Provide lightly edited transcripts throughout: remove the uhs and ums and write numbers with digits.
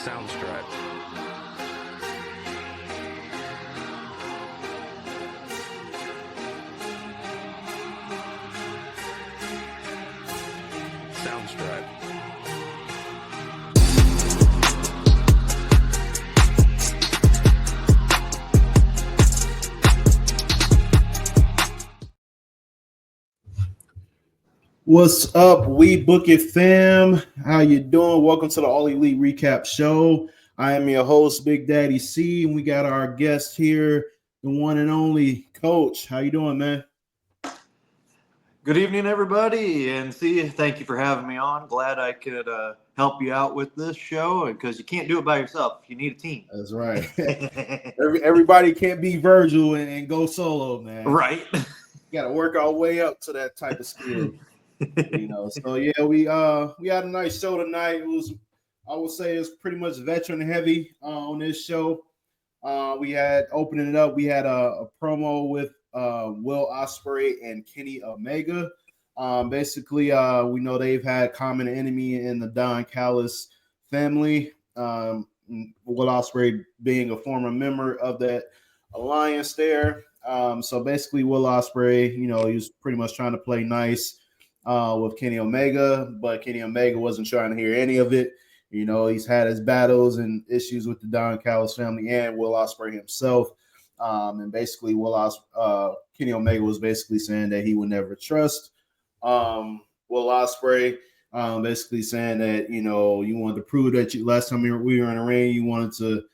Soundstripe. Soundstripe. What's up, We Book It fam? How you doing? Welcome to the All Elite Recap Show. I am your host, Big Daddy C, and we got our guest here, the one and only Coach. How you doing, man? Good evening, everybody, and thank you for having me on. Glad I could help you out with this show, because you can't do it by yourself. You need a team. That's right. Everybody can't be Virgil and go solo, man. Right. Got to work our way up to that type of skill. So yeah, we had a nice show tonight. It was, I would say, it's pretty much veteran heavy on this show. We had opening it up. We had a promo with Will Ospreay and Kenny Omega. Basically, we know they've had common enemy in the Don Callis family. Will Ospreay being a former member of that alliance there. So basically, Will Ospreay, he was pretty much trying to play nice with Kenny Omega, but Kenny Omega wasn't trying to hear any of it. He's had his battles and issues with the Don Callis family and Will Ospreay himself. And basically, Kenny Omega was basically saying that he would never trust Will Ospreay. Basically saying that you wanted to prove that last time we were in the ring, you wanted to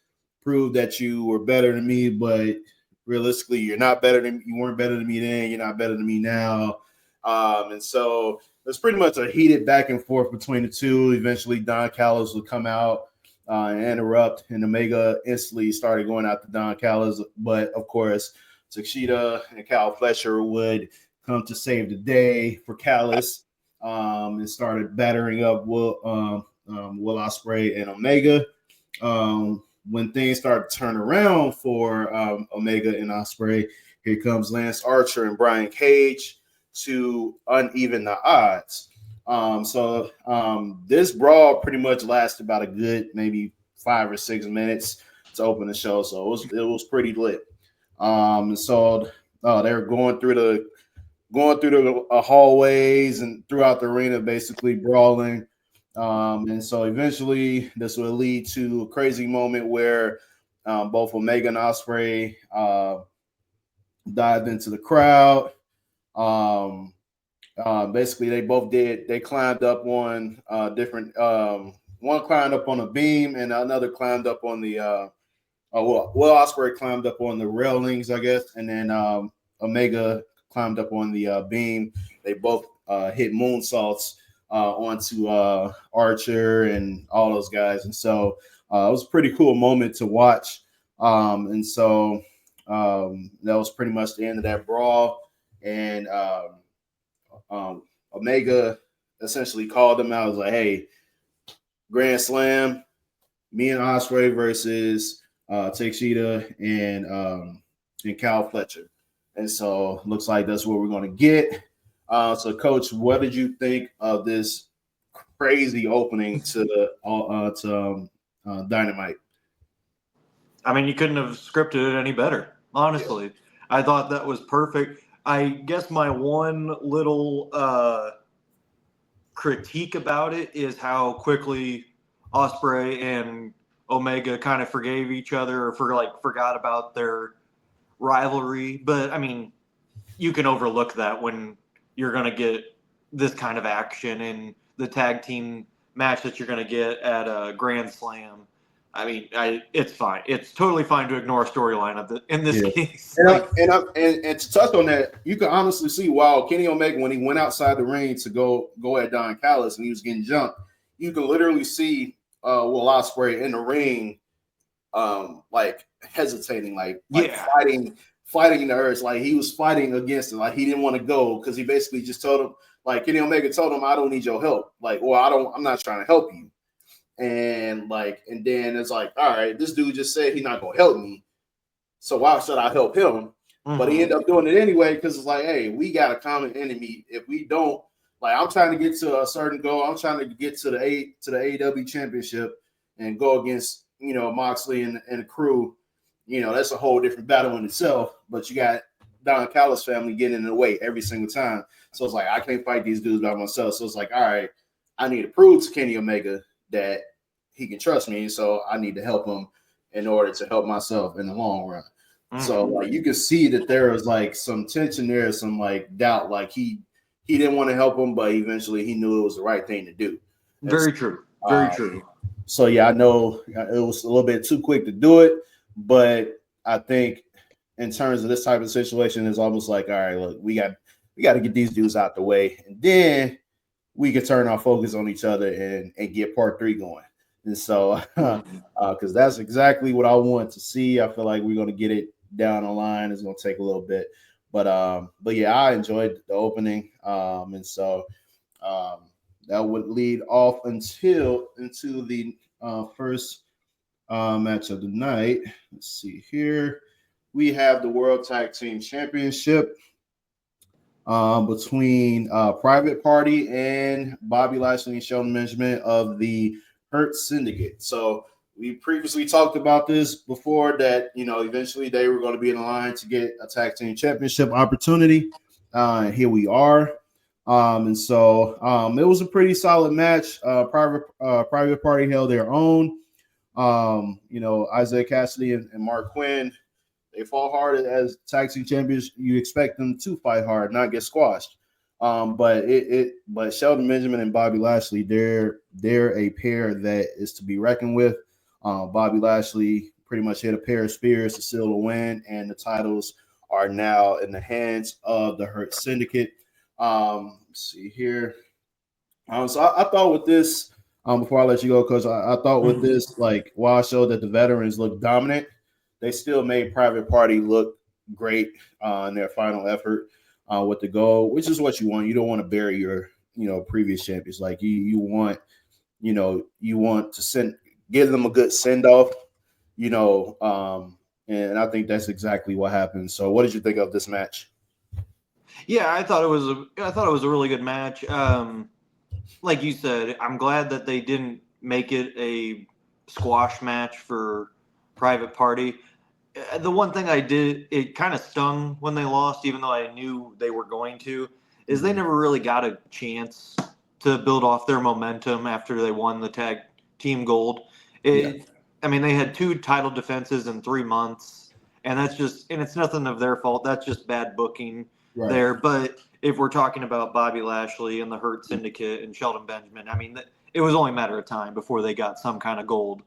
prove that you were better than me, but realistically, you weren't better than me then. You're not better than me now. And so there's pretty much a heated back and forth between the two. Eventually, Don Callis would come out and interrupt, and Omega instantly started going after Don Callis. But of course, Takeshita and Kyle Fletcher would come to save the day for Callis and started battering up Will Ospreay and Omega. When things start to turn around for Omega and Ospreay, here comes Lance Archer and Brian Cage to uneven the odds. So this brawl pretty much lasted about a good maybe 5 or 6 minutes to open the show. So it was pretty lit. So they were going through the hallways and throughout the arena, basically brawling. And so eventually this will lead to a crazy moment where both Omega and Ospreay dived into the crowd. Basically they climbed up on different one climbed up on a beam and another climbed up on the Will Ospreay climbed up on the railings, I guess, and then Omega climbed up on the beam. They both hit moonsaults onto Archer and all those guys, and so it was a pretty cool moment to watch. And so that was pretty much the end of that brawl. And Omega essentially called him out. I was like, "Hey, Grand Slam, me and Ospreay versus Takeshita and Kyle Fletcher." And so looks like that's what we're going to get. So, Coach, what did you think of this crazy opening to Dynamite? I mean, you couldn't have scripted it any better, honestly. Yeah. I thought that was perfect. I guess my one little critique about it is how quickly Ospreay and Omega kind of forgave each other or forgot about their rivalry. But, I mean, you can overlook that when you're going to get this kind of action in the tag team match that you're going to get at a Grand Slam. I mean, it's fine. It's totally fine to ignore a storyline in this case. And to touch on that, you can honestly see, wow, Kenny Omega, when he went outside the ring to go at Don Callis and he was getting jumped, you can literally see Will Ospreay in the ring, like hesitating, like fighting the urge, like he was fighting against it, like he didn't want to go because he basically just told him, like Kenny Omega told him, "I don't need your help." Like, well, I'm not trying to help you. And then it's like, all right, this dude just said he's not gonna help me, so why should I help him? Mm-hmm. But he ended up doing it anyway because it's like, hey, we got a common enemy. If we don't, like, I'm trying to get to a certain goal. I'm trying to get to the AEW championship. and go against, Moxley and the crew, that's a whole different battle in itself. But you got Don Callis family getting in the way every single time. So it's like, I can't fight these dudes by myself. So it's like, all right, I need to prove to Kenny Omega that he can trust me. So I need to help him in order to help myself in the long run. So like you can see that there was like some tension there, some like doubt. Like he didn't want to help him, but eventually he knew it was the right thing to do. Very true. Very true. So yeah, I know it was a little bit too quick to do it, but I think in terms of this type of situation, it's almost like, all right, look, we got to get these dudes out the way, and then we can turn our focus on each other and get part 3 going. And so, because that's exactly what I want to see. I feel like we're going to get it down the line. It's going to take a little bit, but yeah, I enjoyed the opening, and so that would lead off into the first match of the night. Let's see here. We have the World Tag Team Championship between Private Party and Bobby Lashley and Shelton Benjamin of the Hurt Syndicate. So we previously talked about this before, that eventually they were going to be in line to get a tag team championship opportunity. And here we are. And so it was a pretty solid match. Private Party held their own. Isaiah Cassidy and Mark Quinn, they fought hard as tag team champions. You expect them to fight hard, not get squashed. But Shelton Benjamin and Bobby Lashley, they're a pair that is to be reckoned with. Bobby Lashley pretty much hit a pair of spears to seal the win, and the titles are now in the hands of the Hurt Syndicate. Let's see here. So I thought with this, before I let you go, Coach, I thought with this, like, while I showed that the veterans look dominant, they still made Private Party look great in their final effort with the goal, which is what you want. You don't want to bury your, previous champions. Like you want to give them a good send off, and I think that's exactly what happened. So, what did you think of this match? Yeah, I thought it was a really good match. Like you said, I'm glad that they didn't make it a squash match for Private Party. The one thing it kind of stung when they lost, even though I knew they were going to, is they never really got a chance to build off their momentum after they won the tag team gold. I mean, they had 2 title defenses in 3 months, and it's nothing of their fault. That's just bad booking there. But if we're talking about Bobby Lashley and the Hurt Syndicate and Shelton Benjamin, I mean, it was only a matter of time before they got some kind of gold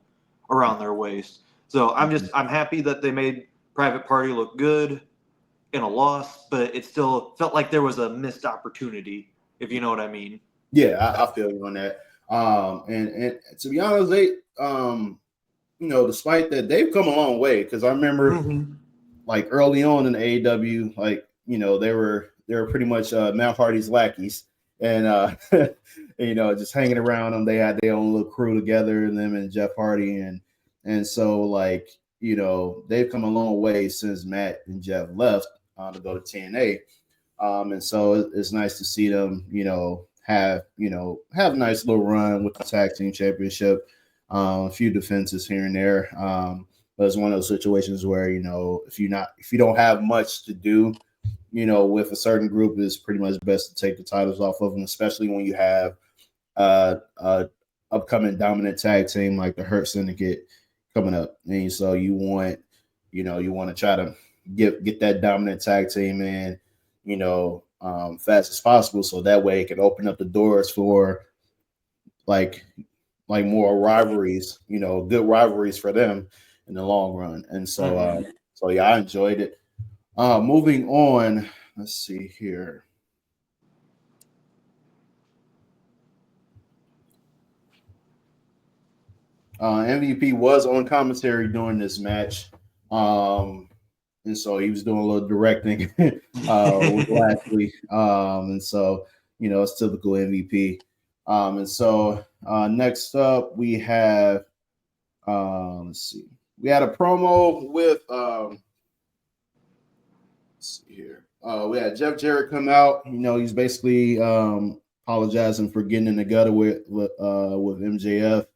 around their waist. So I'm happy that they made Private Party look good in a loss, but it still felt like there was a missed opportunity, if you know what I mean. Yeah, I feel you on that. And to be honest, they, despite that, they've come a long way. Because I remember, like early on in the AEW, like they were pretty much Matt Hardy's lackeys, and just hanging around them. They had their own little crew together, and them and Jeff Hardy, and so like they've come a long way since Matt and Jeff left to go to TNA, and so it's nice to see them have a nice little run with the tag team championship, a few defenses here and there, but it's one of those situations where if you don't have much to do with a certain group, it's pretty much best to take the titles off of them, especially when you have upcoming dominant tag team like the Hurt Syndicate coming up. And so you want to try to get that dominant tag team in, fast as possible, so that way it can open up the doors for like more rivalries, good rivalries for them in the long run. And so yeah, I enjoyed it. Moving on, let's see here. MVP was on commentary during this match, and so he was doing a little directing with Lashley, and so it's typical MVP. And so next up we have let's see, we had a promo with let's see here. We had Jeff Jarrett come out. He's basically apologizing for getting in the gutter with MJF.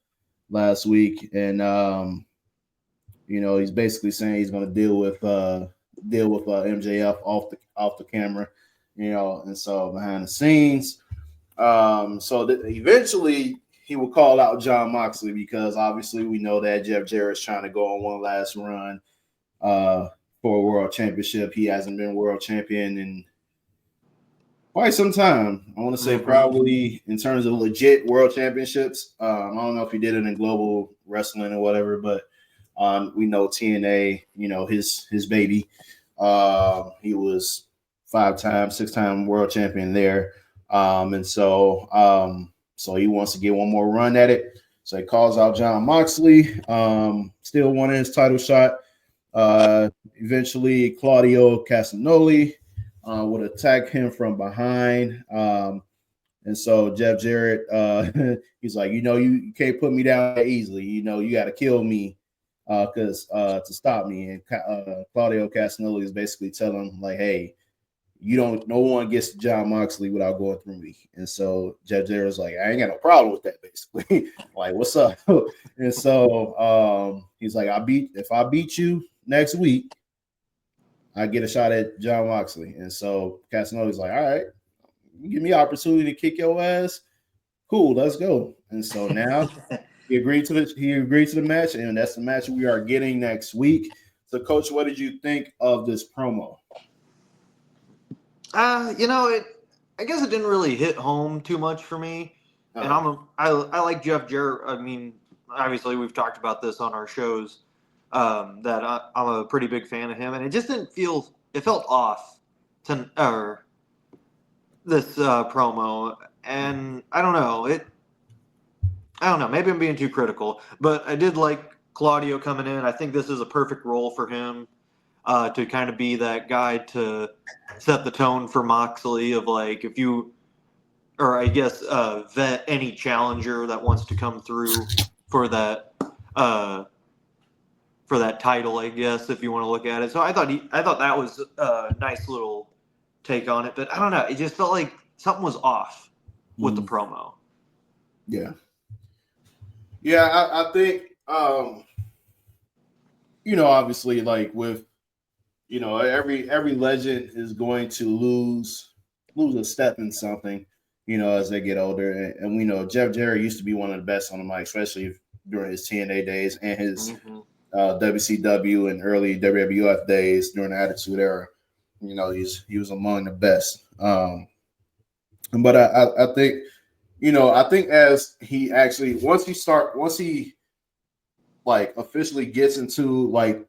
last week, and he's basically saying he's going to deal with MJF off the camera, and so behind the scenes, eventually he will call out Jon Moxley because obviously we know that Jeff Jarrett's trying to go on one last run for a world championship. He hasn't been world champion in quite some time. I want to say probably in terms of legit world championships. I don't know if he did it in global wrestling or whatever, but we know TNA, his baby. He was 5-time, 6-time world champion there. And so he wants to get one more run at it. So he calls out Jon Moxley, still wanting his title shot. Eventually, Claudio Castagnoli would attack him from behind. And so Jeff Jarrett, he's like, you can't put me down that easily. You got to kill me to stop me. And Claudio Castagnoli is basically telling him, like, hey, no one gets to Jon Moxley without going through me. And so Jeff Jarrett's like, I ain't got no problem with that, basically. Like, what's up? And so he's like, if I beat you next week, I get a shot at Jon Moxley. And so Castagnoli's like, all right, you give me an opportunity to kick your ass. Cool, let's go. And so now he agreed to the match, and that's the match we are getting next week. So, Coach, what did you think of this promo? I guess it didn't really hit home too much for me. And I like Jeff Jarrett. I mean, obviously we've talked about this on our shows, that I'm a pretty big fan of him, and it just didn't feel. It felt off to this promo, and I don't know. Maybe I'm being too critical, but I did like Claudio coming in. I think this is a perfect role for him to kind of be that guy to set the tone for Moxley of like vet any challenger that wants to come through for that title, I guess, if you want to look at it. So I thought that was a nice little take on it, but I don't know. It just felt like something was off with the promo. Yeah. Yeah, I think, obviously, like with, every legend is going to lose a step in something, as they get older. And we know Jeff Jarrett used to be one of the best on the mic, especially during his TNA days and his WCW and early WWF days during the Attitude Era. He was among the best. But I think, I think as he actually once he like officially gets into like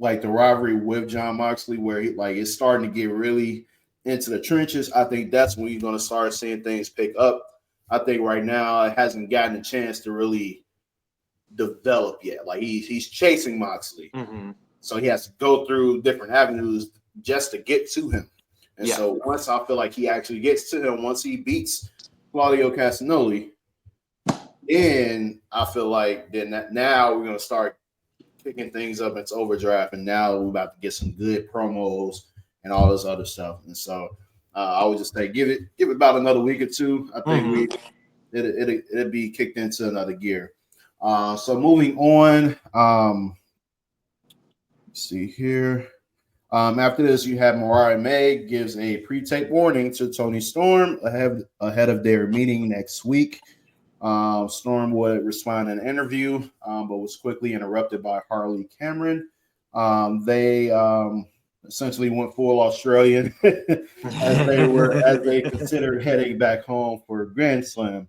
the rivalry with Jon Moxley, where it's starting to get really into the trenches, I think that's when you're going to start seeing things pick up. I think right now it hasn't gotten a chance to really develop yet. Like he's chasing Moxley, so he has to go through different avenues just to get to him. And so once I feel like he actually gets to him, once he beats Claudio Castagnoli, then I feel like now we're going to start picking things up into overdrive, and now we're about to get some good promos and all this other stuff. And so I would just say give it about another week or two. I think it'll be kicked into another gear. So moving on, let's see here. After this, you have Mariah May gives a pre-tape warning to Toni Storm ahead of their meeting next week. Storm would respond in an interview, but was quickly interrupted by Harley Cameron. They essentially went full Australian as they considered heading back home for Grand Slam.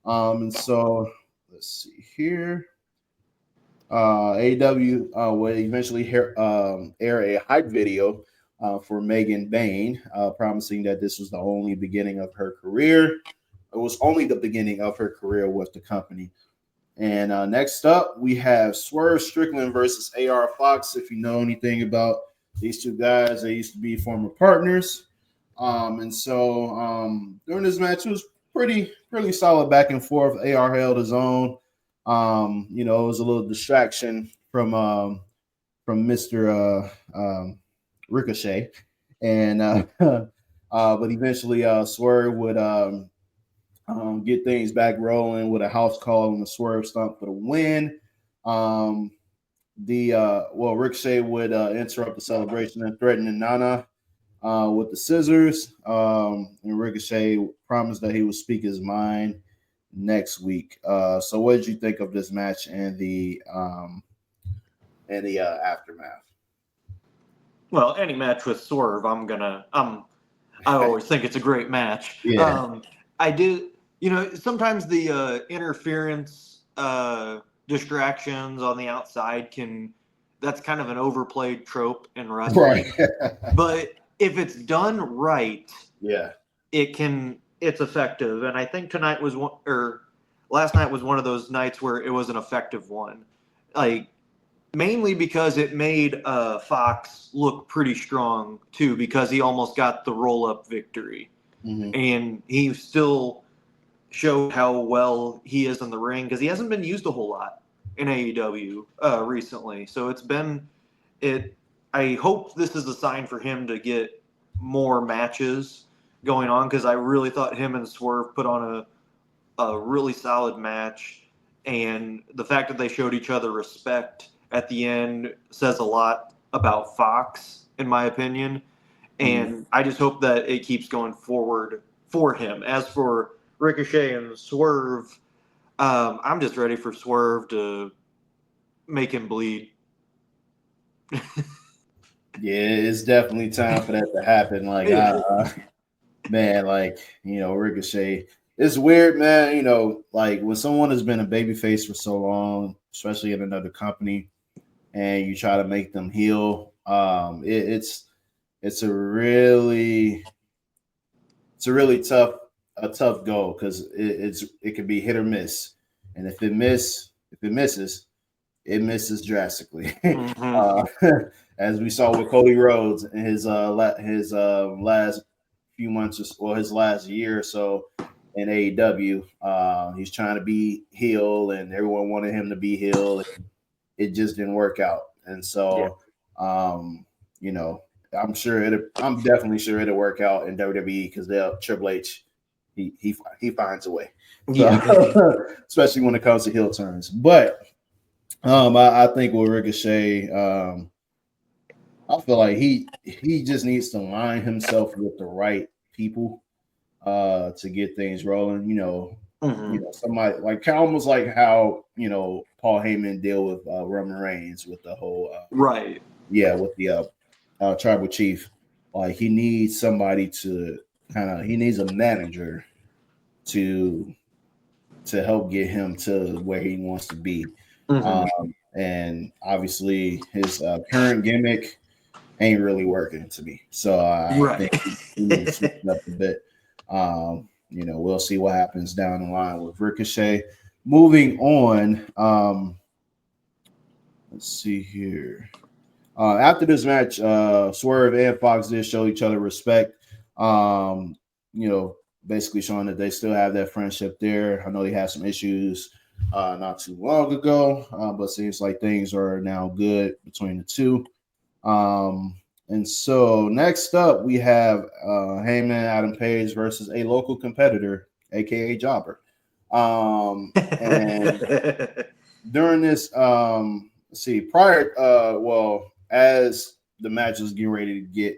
And so let's see here. AEW will eventually air a hype video for Megan Bayne, promising that this was the only beginning of her career. It was only the beginning of her career with the company. And next up, we have Swerve Strickland versus AR Fox. If you know anything about these two guys, they used to be former partners. And so during this match, it was pretty solid back and forth. AR held his own. It was a little distraction from Mr. Ricochet, and but eventually Swerve would get things back rolling with a house call and a swerve stomp for the win. Ricochet would interrupt the celebration and threaten Nana with the scissors. And Ricochet promised that he would speak his mind next week. So what did you think of this match and the aftermath? Well, any match with Swerve, I always think it's a great match. Yeah. I did, sometimes the interference distractions on the outside that's kind of an overplayed trope in wrestling. Right. But if it's done right, yeah, it's effective. And I think last night was one of those nights where it was an effective one. Like, mainly because it made Fox look pretty strong too, because he almost got the roll-up victory. Mm-hmm. And he still showed how well he is in the ring, because he hasn't been used a whole lot in AEW recently. So I hope this is a sign for him to get more matches going on, because I really thought him and Swerve put on a really solid match. And the fact that they showed each other respect at the end says a lot about Fox, in my opinion. And I just hope that it keeps going forward for him. As for Ricochet and Swerve, I'm just ready for Swerve to make him bleed. Yeah, it's definitely time for that to happen. Like, man, like, Ricochet. It's weird, man. Like when someone has been a babyface for so long, especially in another company, and you try to make them heel, it's a really tough goal, because it can be hit or miss, and if it misses, it misses drastically. Mm-hmm. As we saw with Cody Rhodes in his last few months, or his last year or so in AEW. He's trying to be heel, and everyone wanted him to be heel. And it just didn't work out, and so I'm definitely sure it'll work out in WWE, because Triple H, he finds a way. So, especially when it comes to heel turns. But I think with Ricochet, I feel like he just needs to align himself with the right people to get things rolling. Somebody like almost like how Paul Heyman deal with Roman Reigns with the whole right. Yeah, with the tribal chief. Like he needs somebody to he needs a manager to help get him to where he wants to be. And obviously his current gimmick ain't really working to me. So I think he needs to switch it up a bit. We'll see what happens down the line with Ricochet. Moving on, let's see here. After this match, Swerve and Fox did show each other respect. Basically showing that they still have that friendship there. I know they had some issues not too long ago, but seems like things are now good between the two. And so next up, we have Heyman Adam Page versus a local competitor, aka Jobber. And during this, as the match was getting ready to get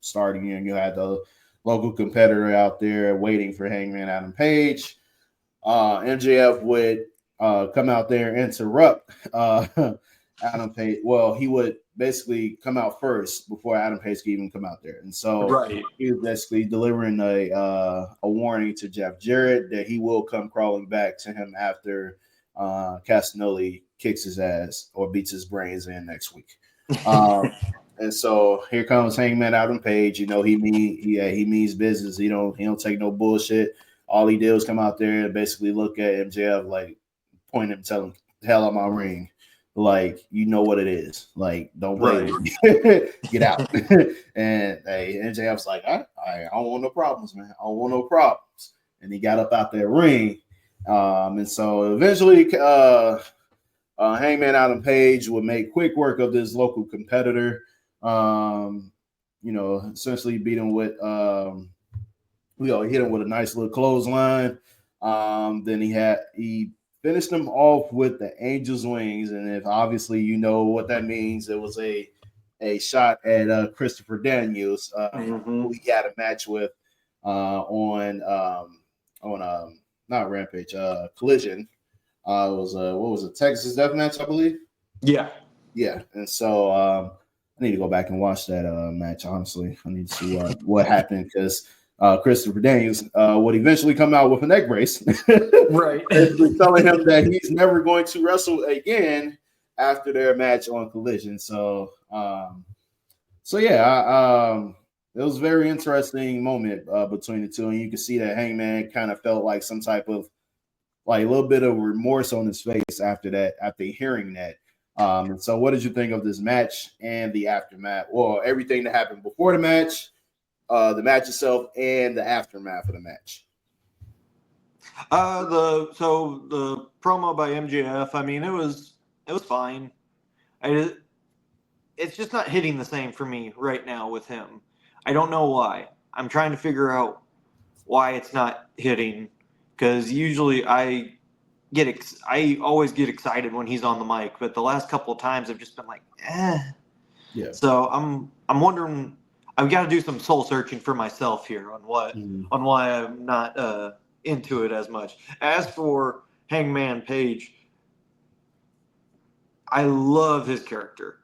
started, you had the local competitor out there waiting for Hangman Adam Page. MJF would come out there and interrupt Adam Page. Well, he would basically come out first before Adam Page could even come out there, and so he was basically delivering a warning to Jeff Jarrett that he will come crawling back to him after Castagnoli kicks his ass or beats his brains in next week. And so here comes Hangman Adam Page. He means business. He don't take no bullshit. All he did was come out there and basically look at MJF, like point him, tell him, "Hell on my ring." Like, you know what it is. Like, don't play with me. Get out. And hey, MJF's like, I don't want no problems, man. I don't want no problems. And he got up out that ring. And so eventually Hangman Adam Page would make quick work of this local competitor. Essentially beat him with hit him with a nice little clothesline. Then he finished him off with the Angel's Wings, and if obviously you know what that means, it was a shot at Christopher Daniels, who he had a match with on not Rampage, Collision. It was what was it, Texas Death Match, I believe. Yeah. And so I need to go back and watch that match. Honestly, I need to see what happened because Christopher Daniels would eventually come out with a neck brace, right? Telling him that he's never going to wrestle again after their match on Collision. So, it was a very interesting moment between the two, and you can see that Hangman kind of felt like some type of like a little bit of remorse on his face after hearing that. And so, what did you think of this match and the aftermath? Well, everything that happened before the match itself, and the aftermath of the match. The promo by MJF. I mean, it was fine. It's just not hitting the same for me right now with him. I don't know why. I'm trying to figure out why it's not hitting, because usually I always get excited when he's on the mic, but the last couple of times I've just been like, eh. Yeah. So I'm wondering. I've got to do some soul searching for myself here on why I'm not into it as much. As for Hangman Page, I love his character.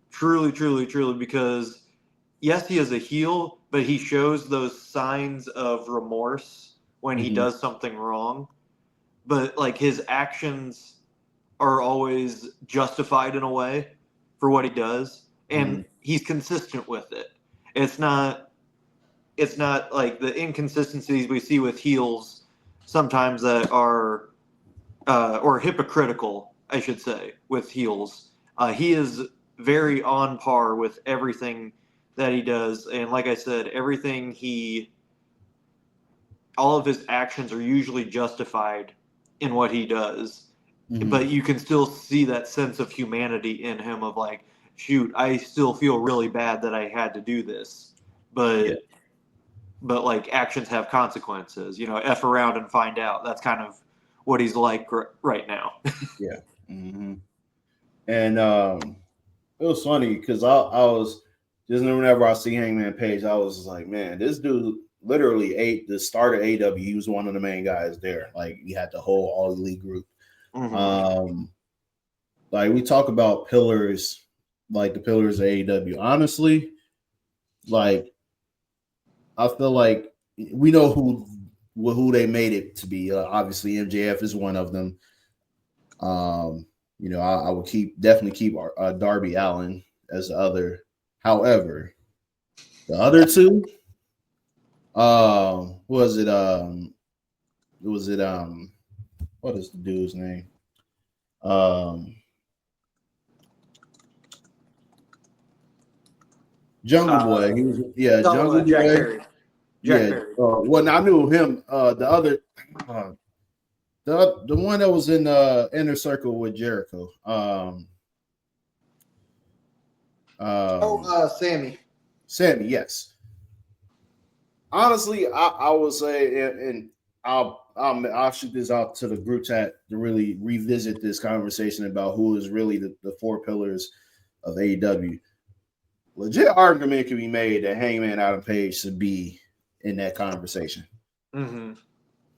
Truly, truly, truly, because yes, he is a heel, but he shows those signs of remorse when he does something wrong. But like his actions are always justified in a way for what he does, and he's consistent with it. It's not like the inconsistencies we see with heels sometimes that are or hypocritical, I should say, with heels. He is very on par with everything that he does, and like I said, all of his actions are usually justified in what he does. But you can still see that sense of humanity in him of like, shoot, I still feel really bad that I had to do this, but like actions have consequences, F around and find out. That's kind of what he's like right now. Yeah. And it was funny because I was just whenever I see Hangman Page, I was like, man, this dude literally the start of AEW. He was one of the main guys there. Like he had the whole All Elite group. Like we talk about pillars, like the pillars of AEW. Honestly, like I feel like we know who they made it to be. Obviously, MJF is one of them. I would definitely keep Darby Allin as the other. However, the other two, what is the dude's name? Jungle Boy. He was Jungle Boy. Jack Perry. Perry. Well, I knew him. The other, the one that was in the inner circle with Jericho. Sammy. Sammy, yes. Honestly, I would say, and I'll shoot this out to the group chat to really revisit this conversation about who is really the four pillars of AEW. Legit argument can be made that Hangman Adam Page should be in that conversation. If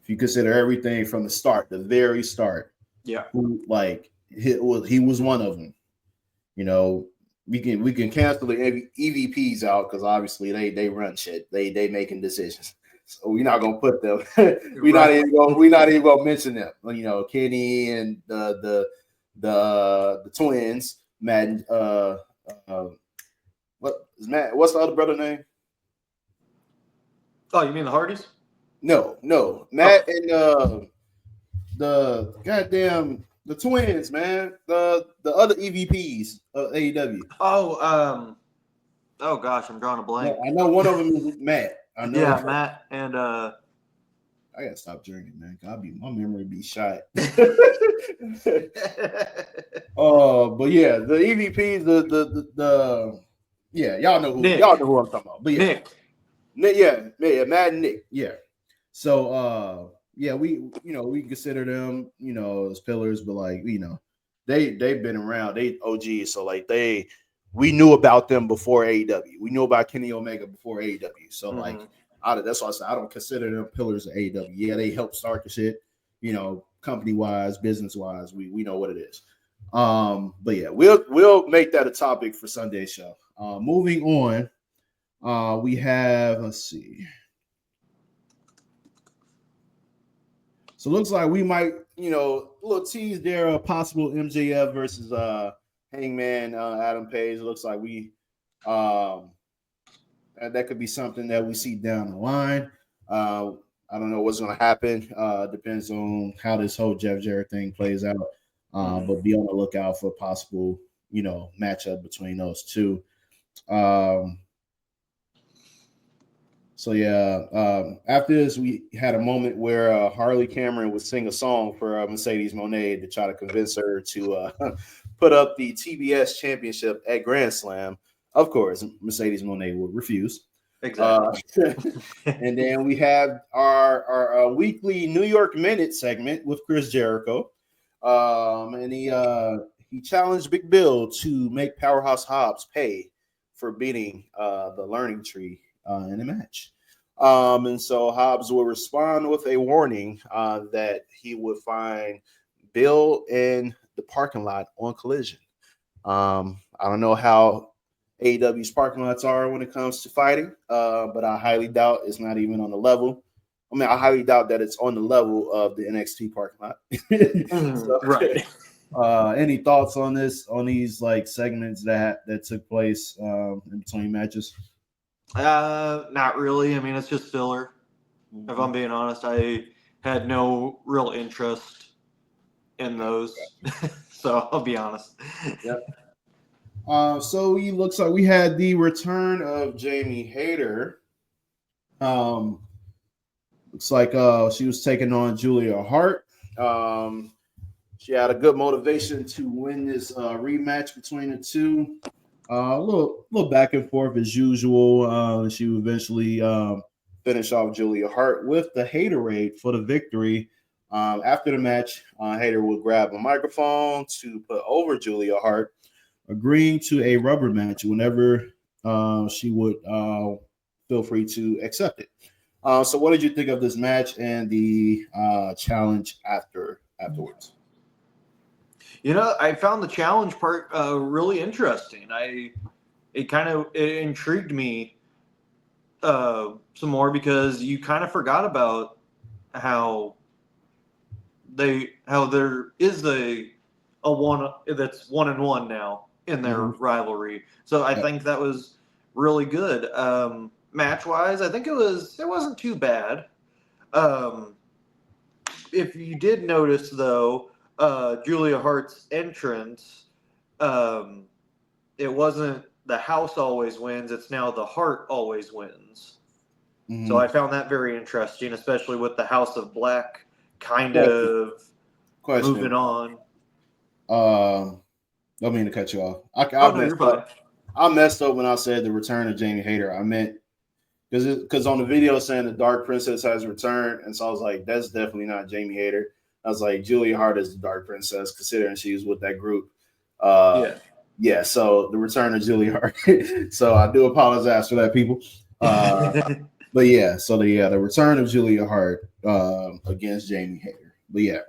you consider everything from the start, the very start, he was one of them. We can cancel the EVPs out because obviously they run shit. They making decisions. So we're not gonna put them. we're not even gonna mention them. Kenny and the twins, Matt. What's the other brother name? Oh, you mean the Hardys? No. Matt and the goddamn the twins, man. The other EVPs of AEW. Oh gosh, I'm drawing a blank. I know one of them is Matt. Matt and I gotta stop drinking, man. My memory be shot. But yeah, the EVPs, y'all know who I'm talking about. But yeah. Nick. Matt and Nick, yeah. So we consider them, as pillars, but like, they've been around, they OGs, so like we knew about them before AEW. We knew about Kenny Omega before AEW. So like that's why I said I don't consider them pillars of AEW. Yeah, they helped start the shit, company wise, business wise. We know what it is. But yeah, we'll make that a topic for Sunday's show. Moving on, we have, let's see. So it looks like we might, a little tease there, a possible MJF versus Hangman Adam Page. It looks like that could be something that we see down the line. I don't know what's going to happen. Depends on how this whole Jeff Jarrett thing plays out. But be on the lookout for a possible, matchup between those two. So yeah, after this, we had a moment where Harley Cameron would sing a song for Mercedes Moné to try to convince her to put up the TBS championship at Grand Slam. Of course, Mercedes Moné would refuse. Exactly. And then we have our weekly New York Minute segment with Chris Jericho, and he challenged Big Bill to make Powerhouse Hobbs pay for beating the Learning Tree in a match. And so Hobbs will respond with a warning that he would find Bill in the parking lot on Collision. I don't know how AEW's parking lots are when it comes to fighting, but I highly doubt it's not even on the level. I mean, I highly doubt that it's on the level of the NXT parking lot. So, right. Any thoughts on these like segments that took place in between matches? Not really. I mean, it's just filler. If I'm being honest, I had no real interest in those. So I'll be honest. Yep. So he looks like we had the return of Jamie Hayter. Looks like she was taking on Julia Hart. She had a good motivation to win this rematch between the two. A little back and forth as usual. She would eventually finish off Julia Hart with the Haterade for the victory. After the match, Hayter would grab a microphone to put over Julia Hart, agreeing to a rubber match whenever she would feel free to accept it. So what did you think of this match and the challenge afterwards? I found the challenge part really interesting. It intrigued me some more because you kind of forgot about how there is a one that's 1-1 now in their rivalry. So I think that was really good. Match wise, I think it wasn't too bad. If you did notice though, Julia Hart's entrance, it wasn't the house always wins, it's now the heart always wins. So I found that very interesting, especially with the House of Black kind of moving on. Don't mean to cut you off. You're fine. I messed up when I said the return of Jamie Hayter. I meant because on the video saying the Dark Princess has returned, and so I was like, that's definitely not Jamie Hayter. I was like, Julia Hart is the Dark Princess, considering she was with that group. Yeah. So the return of Julia Hart. So I do apologize for that, people. But yeah, so the return of Julia Hart against Jamie Hayter. But yeah,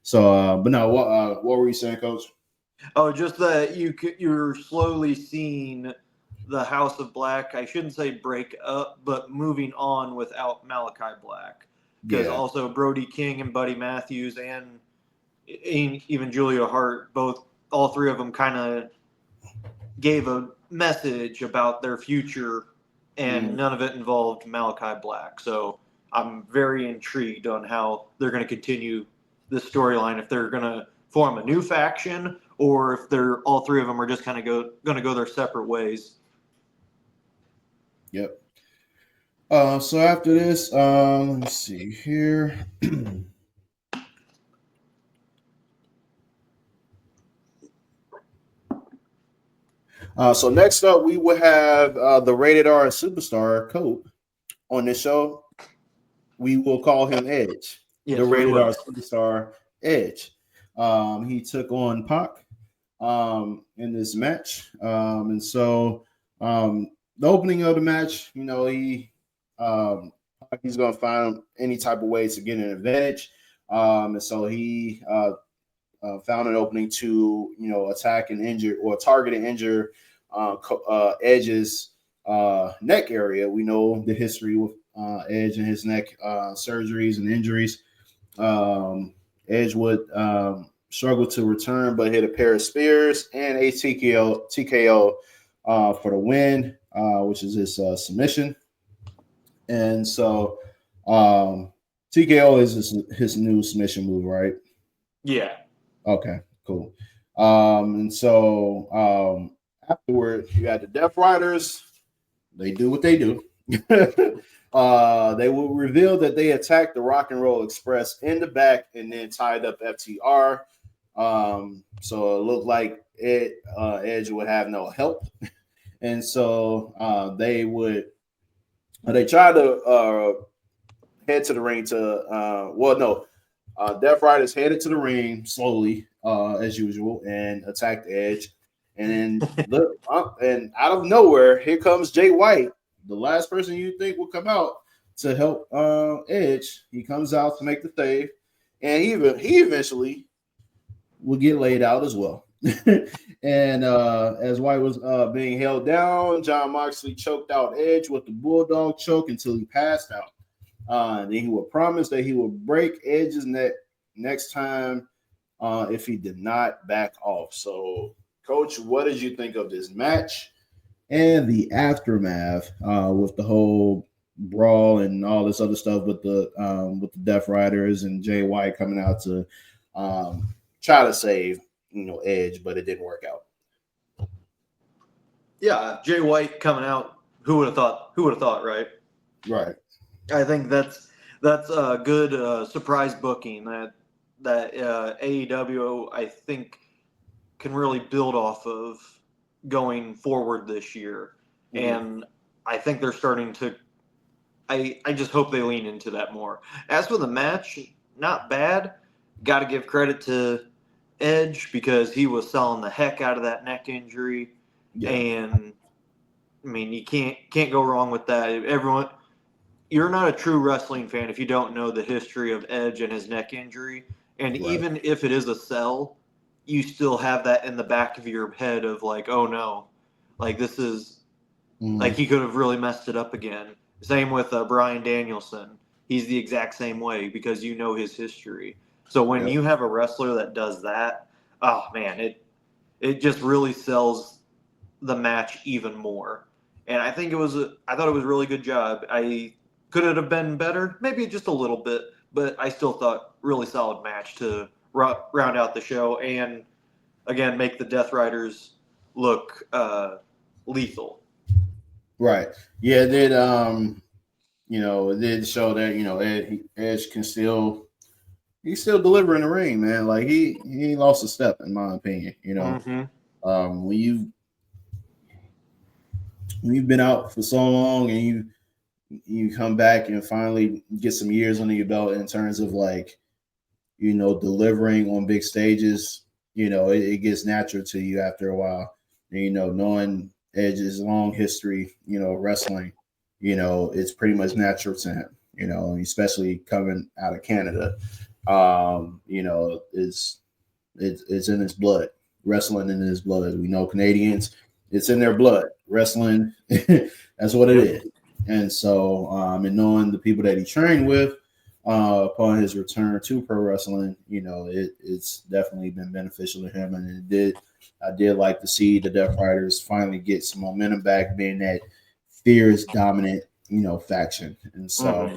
so but no, what were you saying, Coach? Oh, just that you're slowly seeing the House of Black, I shouldn't say break up, but moving on without Malachi Black. Because also Brody King and Buddy Matthews and even Julia Hart, all three of them kind of gave a message about their future, and none of it involved Malachi Black. So I'm very intrigued on how they're going to continue this storyline, if they're going to form a new faction or if all three of them are just kind of going to go their separate ways. Yep. So after this, let's see here. So next up, we will have the Rated R Superstar Cope on this show, we will call him Edge, Yes, the we Rated will. R Superstar Edge. He took on Pac in this match. And so the opening of the match, you know, he's going to find any type of ways to get an advantage. And so he found an opening to, you know, attack and injure or target and injure Edge's neck area. We know the history with Edge and his neck surgeries and injuries. Edge would struggle to return, but hit a pair of spears and a TKO for the win, which is his submission. And so TKO is his new submission move, right? Yeah. Okay, cool. And so afterward, you had the Death Riders. They do what they do. They will reveal that they attacked the Rock and Roll Express in the back and then tied up FTR. So it looked like Edge would have no help. And so they tried to head to the ring to Death Riders headed to the ring slowly, as usual, and attacked Edge. And then look, and out of nowhere, here comes Jay White, the last person you think will come out to help Edge. He comes out to make the save, and he eventually will get laid out as well. And as White was being held down, Jon Moxley choked out Edge with the Bulldog choke until he passed out. And then he would promise that he would break Edge's neck next time if he did not back off. So, Coach, what did you think of this match and the aftermath with the whole brawl and all this other stuff with the Death Riders and Jay White coming out to try to save, you know, Edge, but it didn't work out? Yeah, Jay White coming out. Who would have thought? Who would have thought? Right. Right. I think that's a good surprise booking that AEW I think can really build off of going forward this year, and I think they're starting to. I just hope they lean into that more. As for the match, not bad. Got to give credit to Edge because he was selling the heck out of that neck injury, and I mean you can't go wrong with that. Everyone. You're not a true wrestling fan if you don't know the history of Edge and his neck injury. And even if it is a sell, you still have that in the back of your head of like, oh no, like this is like he could have really messed it up again. Same with Bryan Danielson. He's the exact same way because you know his history. So when you have a wrestler that does that, oh man, it just really sells the match even more. And I think I thought it was a really good job. Could it have been better? Maybe just a little bit, but I still thought really solid match to round out the show and, again, make the Death Riders look lethal. Right. Yeah, it did, it did show that, you know, Edge can still – he's still delivering the ring, man. Like, he lost a step, in my opinion, you know. When you've been out for so long and you come back and finally get some years under your belt in terms of like, you know, delivering on big stages, you know, it gets natural to you after a while. And, you know, knowing Edge's long history, you know, wrestling, you know, it's pretty much natural to him, you know, especially coming out of Canada. You know, it's in his blood, wrestling in his blood. We know Canadians, it's in their blood. Wrestling, that's what it is. And so, and knowing the people that he trained with upon his return to pro wrestling, you know, it's definitely been beneficial to him. And I did like to see the Death Riders finally get some momentum back, being that fierce, dominant, you know, faction. And so,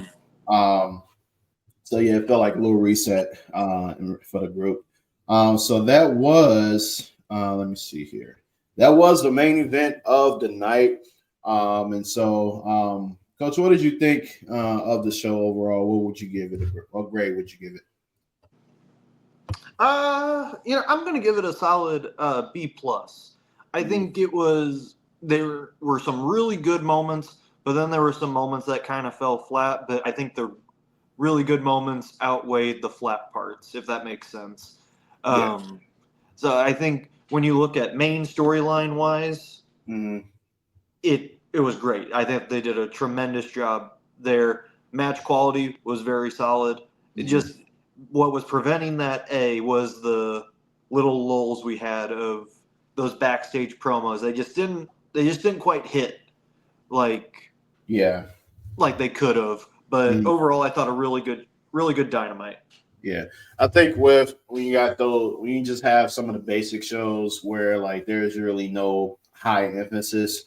so yeah, it felt like a little reset for the group. So that was, let me see here. That was the main event of the night. And so, Coach, what did you think of the show overall? What would you give it? What grade would you give it? You know, I'm going to give it a solid B+. I think there were some really good moments, but then there were some moments that kind of fell flat. But I think the really good moments outweighed the flat parts, if that makes sense. So I think when you look at main storyline wise, it was great. I think they did a tremendous job there. Match quality was very solid. It just what was preventing that was the little lulls we had of those backstage promos. They just didn't quite hit like they could have. But overall, I thought a really good Dynamite. Yeah, I think when you just have some of the basic shows where like there's really no high emphasis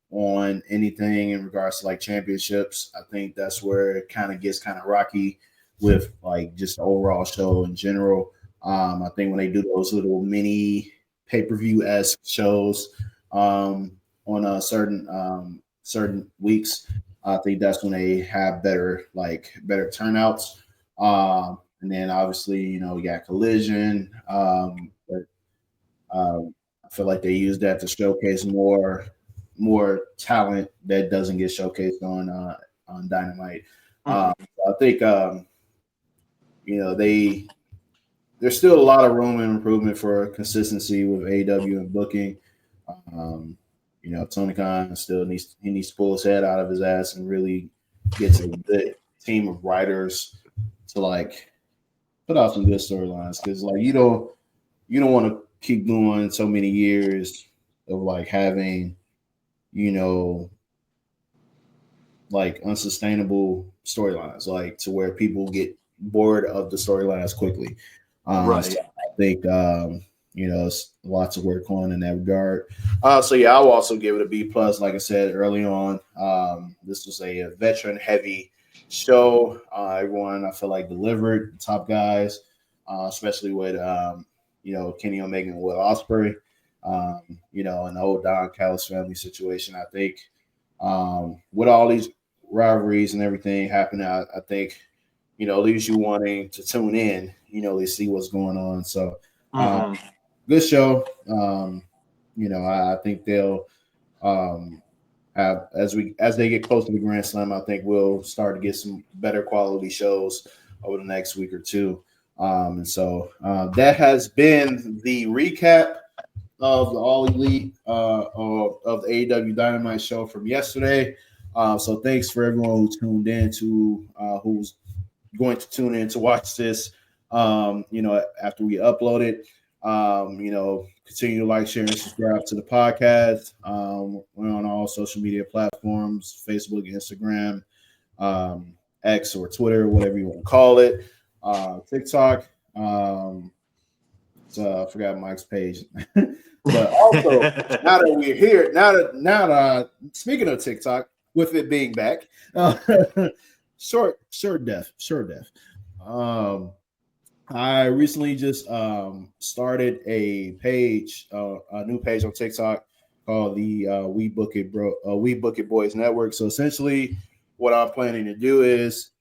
on anything in regards to like championships, I think that's where it kind of gets kind of rocky with like just the overall show in general. I think when they do those little mini pay-per-view-esque shows on certain weeks, I think that's when they have better turnouts. And then obviously, you got Collision. But I feel like they use that to showcase more talent that doesn't get showcased on Dynamite. I think there's still a lot of room and improvement for consistency with AEW and booking. Tony Khan still needs to pull his head out of his ass and really get a good team of writers to like put out some good storylines, because like you don't want to keep doing so many years of like having like unsustainable storylines, like to where people get bored of the storylines quickly. Right. So I think it's lots of work on in that regard. So yeah, I'll also give it a B plus. Like I said early on, this was a veteran heavy show. Everyone I feel like delivered, top guys, especially with Kenny Omega and Will Ospreay. And the whole Don Callis family situation. I think with all these rivalries and everything happening, I think leaves you wanting to tune in, to see what's going on. So good show. I think they'll have as they get close to the Grand Slam, I think we'll start to get some better quality shows over the next week or two. And so that has been the recap of the All Elite of the AEW Dynamite show from yesterday. So thanks for everyone who tuned in who's going to tune in to watch this. After we upload it, continue to like, share, and subscribe to the podcast. We're on all social media platforms: Facebook, Instagram, X or Twitter, whatever you want to call it. TikTok. I forgot Mike's page. But also, now that we're here, now that speaking of TikTok, with it being back, short death. I recently just started a new page on TikTok called the We Book It Boys Network. So essentially, what I'm planning to do is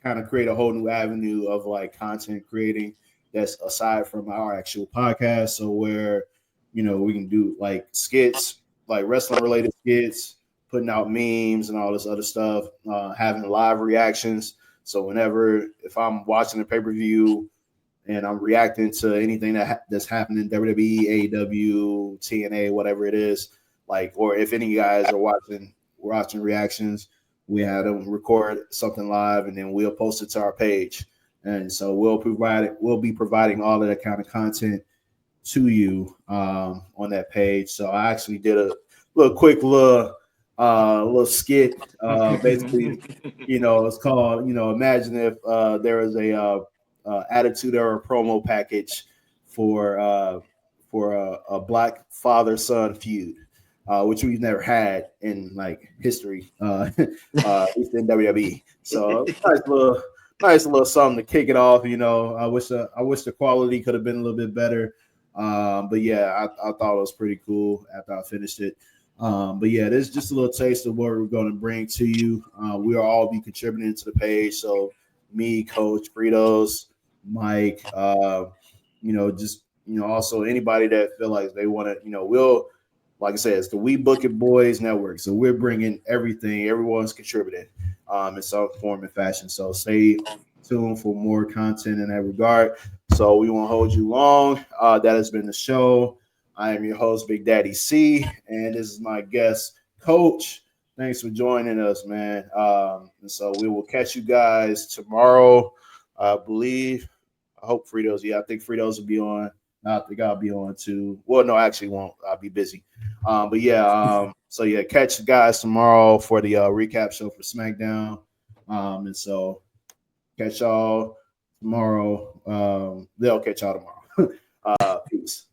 kind of create a whole new avenue of like content creating that's aside from our actual podcast. So where we can do like skits, like wrestling related skits, putting out memes and all this other stuff, having live reactions. So if I'm watching a pay-per-view and I'm reacting to anything that's happening in WWE, AEW, TNA, whatever it is, like, or if any guys are watching reactions, we have them record something live and then we'll post it to our page. And so we'll be providing all of that kind of content to you on that page. So I actually did a little skit. Basically, it's called, imagine if there was a attitude or a promo package for a black father-son feud, which we've never had in like history, at least in WWE. So nice little something to kick it off. I wish the quality could have been a little bit better. But yeah, I thought it was pretty cool after I finished it. But yeah, this is just a little taste of what we're going to bring to you. We'll all be contributing to the page. So me, Coach, Fritos, Mike, also anybody that feel like they want to, like I said, it's the We Book It Boys Network. So we're bringing everything. Everyone's contributing in some form and fashion. So stay tuned for more content in that regard. So we won't hold you long. That has been the show. I am your host, Big Daddy C, and this is my guest, Coach. Thanks for joining us, man. And so we will catch you guys tomorrow, I believe. I hope Fritos. Yeah, I think Fritos will be on. I think I'll be on too. Well, no, I actually won't. I'll be busy. But yeah, so yeah, catch you guys tomorrow for the recap show for SmackDown. And so catch y'all tomorrow. They'll catch y'all tomorrow. Peace.